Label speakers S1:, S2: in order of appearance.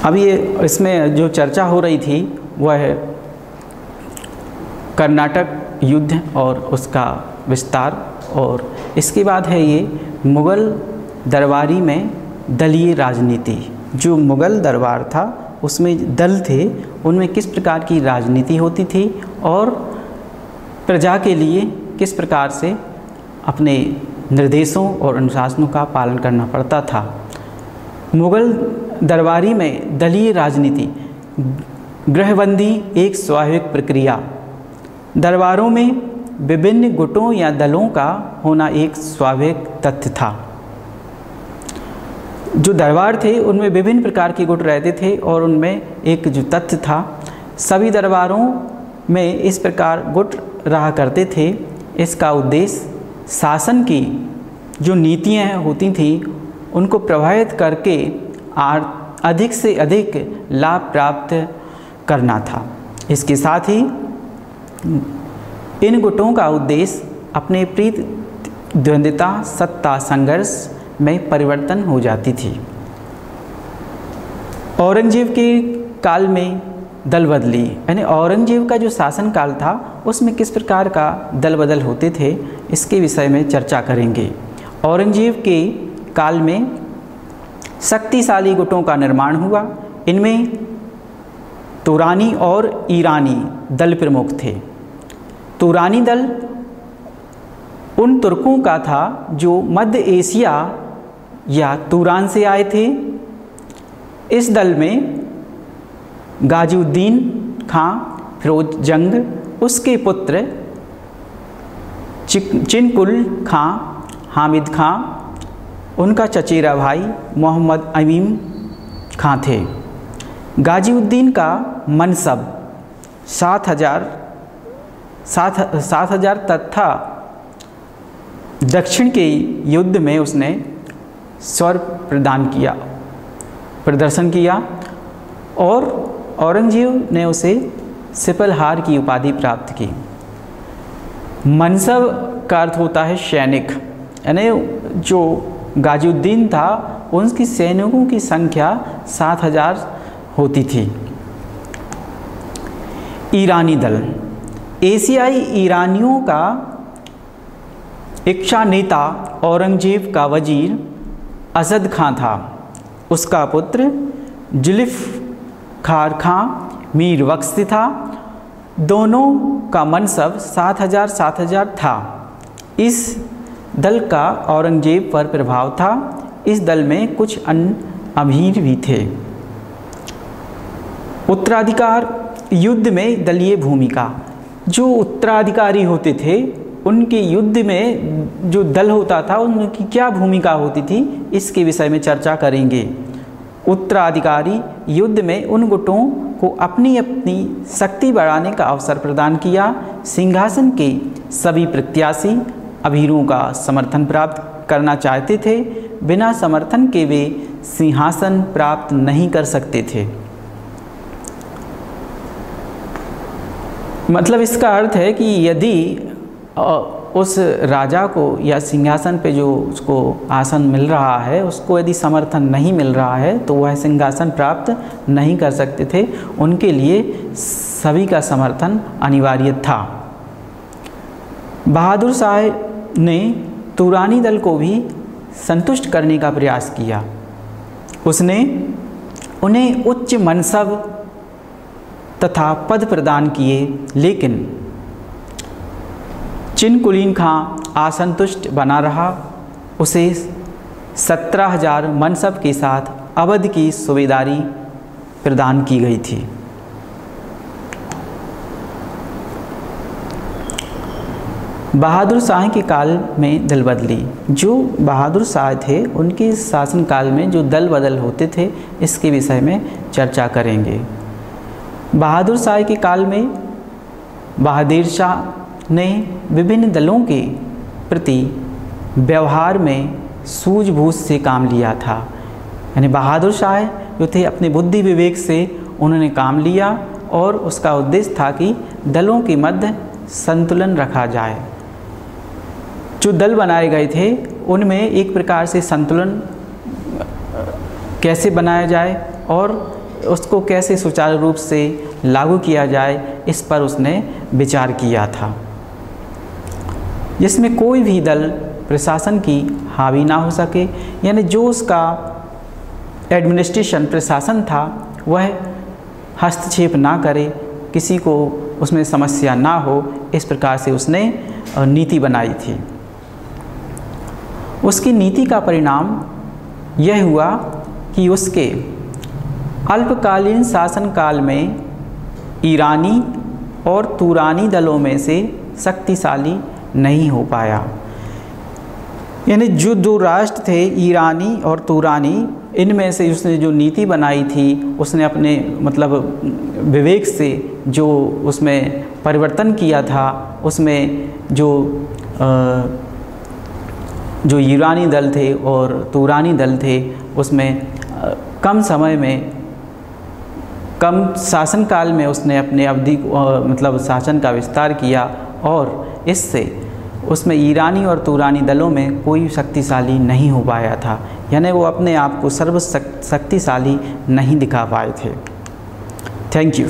S1: अब ये इसमें जो चर्चा हो रही थी वह है कर्नाटक युद्ध और उसका विस्तार, और इसके बाद है ये मुग़ल दरबारी में दलीय राजनीति। जो मुग़ल दरबार था उसमें दल थे, उनमें किस प्रकार की राजनीति होती थी और प्रजा के लिए किस प्रकार से अपने निर्देशों और अनुशासनों का पालन करना पड़ता था। मुग़ल दरबारी में दलीय राजनीति, गृहबंदी एक स्वाभाविक प्रक्रिया, दरबारों में विभिन्न गुटों या दलों का होना एक स्वाभाविक तथ्य था। जो दरबार थे उनमें विभिन्न प्रकार के गुट रहते थे और उनमें एक जो तथ्य था, सभी दरबारों में इस प्रकार गुट रहा करते थे। इसका उद्देश्य शासन की जो नीतियाँ होती थी उनको प्रभावित करके अधिक से अधिक लाभ प्राप्त करना था। इसके साथ ही इन गुटों का उद्देश्य अपने प्रतिद्वंदिता सत्ता संघर्ष में परिवर्तन हो जाती थी। औरंगजेब के काल में दल बदली, यानी औरंगजेब का जो शासन काल था उसमें किस प्रकार का दल बदल होते थे, इसके विषय में चर्चा करेंगे। औरंगजेब के काल में शक्तिशाली गुटों का निर्माण हुआ। इनमें तुरानी और ईरानी दल प्रमुख थे। तुरानी दल उन तुर्कों का था जो मध्य एशिया या तुरान से आए थे। इस दल में गाजीउद्दीन खां, फिरोज जंग, उसके पुत्र चिनकुल खां, हामिद खां, उनका चचेरा भाई मोहम्मद अमीन खां थे। गाजीउद्दीन का मनसब 7,000 तथा दक्षिण के युद्ध में उसने स्वर प्रदर्शन किया और औरंगजेब ने उसे सिपलहार की उपाधि प्राप्त की। मनसब का अर्थ होता है सैनिक, यानी जो गाजीउद्दीन था उनकी सैनिकों की संख्या 7,000 होती थी। ईरानी दल एशियाई ईरानियों का इच्छा नेता औरंगजेब का वजीर असद खां था। उसका पुत्र जुल्फ़िकार खां मीर बख्श था। दोनों का मनसब 7,000 था। इस दल का औरंगजेब पर प्रभाव था। इस दल में कुछ अन्य अमीर भी थे। उत्तराधिकार युद्ध में दलीय भूमिका, जो उत्तराधिकारी होते थे उनके युद्ध में जो दल होता था उनकी क्या भूमिका होती थी, इसके विषय में चर्चा करेंगे। उत्तराधिकारी युद्ध में उन गुटों को अपनी अपनी शक्ति बढ़ाने का अवसर प्रदान किया। सिंहासन के सभी प्रत्याशी अमीरों का समर्थन प्राप्त करना चाहते थे। बिना समर्थन के वे सिंहासन प्राप्त नहीं कर सकते थे। मतलब इसका अर्थ है कि यदि उस राजा को या सिंहासन पे जो उसको आसन मिल रहा है उसको यदि समर्थन नहीं मिल रहा है तो वह सिंहासन प्राप्त नहीं कर सकते थे। उनके लिए सभी का समर्थन अनिवार्य था। बहादुर शाह ने तुरानी दल को भी संतुष्ट करने का प्रयास किया। उसने उन्हें उच्च मनसब तथा पद प्रदान किए, लेकिन चिनकुलीन खां असंतुष्ट बना रहा। उसे 17,000 मनसब के साथ अवध की सूबेदारी प्रदान की गई थी। बहादुर शाह के काल में दल बदली। जो बहादुर शाह थे उनके शासनकाल में जो दल बदल होते थे इसके विषय में चर्चा करेंगे। बहादुर शाह के काल में बहादुर शाह ने विभिन्न दलों के प्रति व्यवहार में सूझबूझ से काम लिया था। यानी बहादुर शाह जो थे अपने बुद्धि विवेक से उन्होंने काम लिया और उसका उद्देश्य था कि दलों के मध्य संतुलन रखा जाए। जो दल बनाए गए थे उनमें एक प्रकार से संतुलन कैसे बनाया जाए और उसको कैसे सुचारू रूप से लागू किया जाए, इस पर उसने विचार किया था, जिसमें कोई भी दल प्रशासन की हावी ना हो सके, यानी जो उसका एडमिनिस्ट्रेशन प्रशासन था वह हस्तक्षेप ना करे, किसी को उसमें समस्या ना हो, इस प्रकार से उसने नीति बनाई थी। उसकी नीति का परिणाम यह हुआ कि उसके अल्पकालीन शासनकाल में ईरानी और तुरानी दलों में से शक्तिशाली नहीं हो पाया। यानी जो दो राष्ट्र थे ईरानी और तुरानी, इनमें से उसने जो नीति बनाई थी, उसने अपने मतलब विवेक से जो उसमें परिवर्तन किया था, उसमें जो ईरानी दल थे और तुरानी दल थे, उसमें कम समय में, कम शासनकाल में उसने अपने अवधि मतलब शासन का विस्तार किया, और इससे उसमें ईरानी और तुरानी दलों में कोई शक्तिशाली नहीं हो पाया था, यानी वो अपने आप को सर्वशक्तिशाली नहीं दिखा पाए थे। Thank you.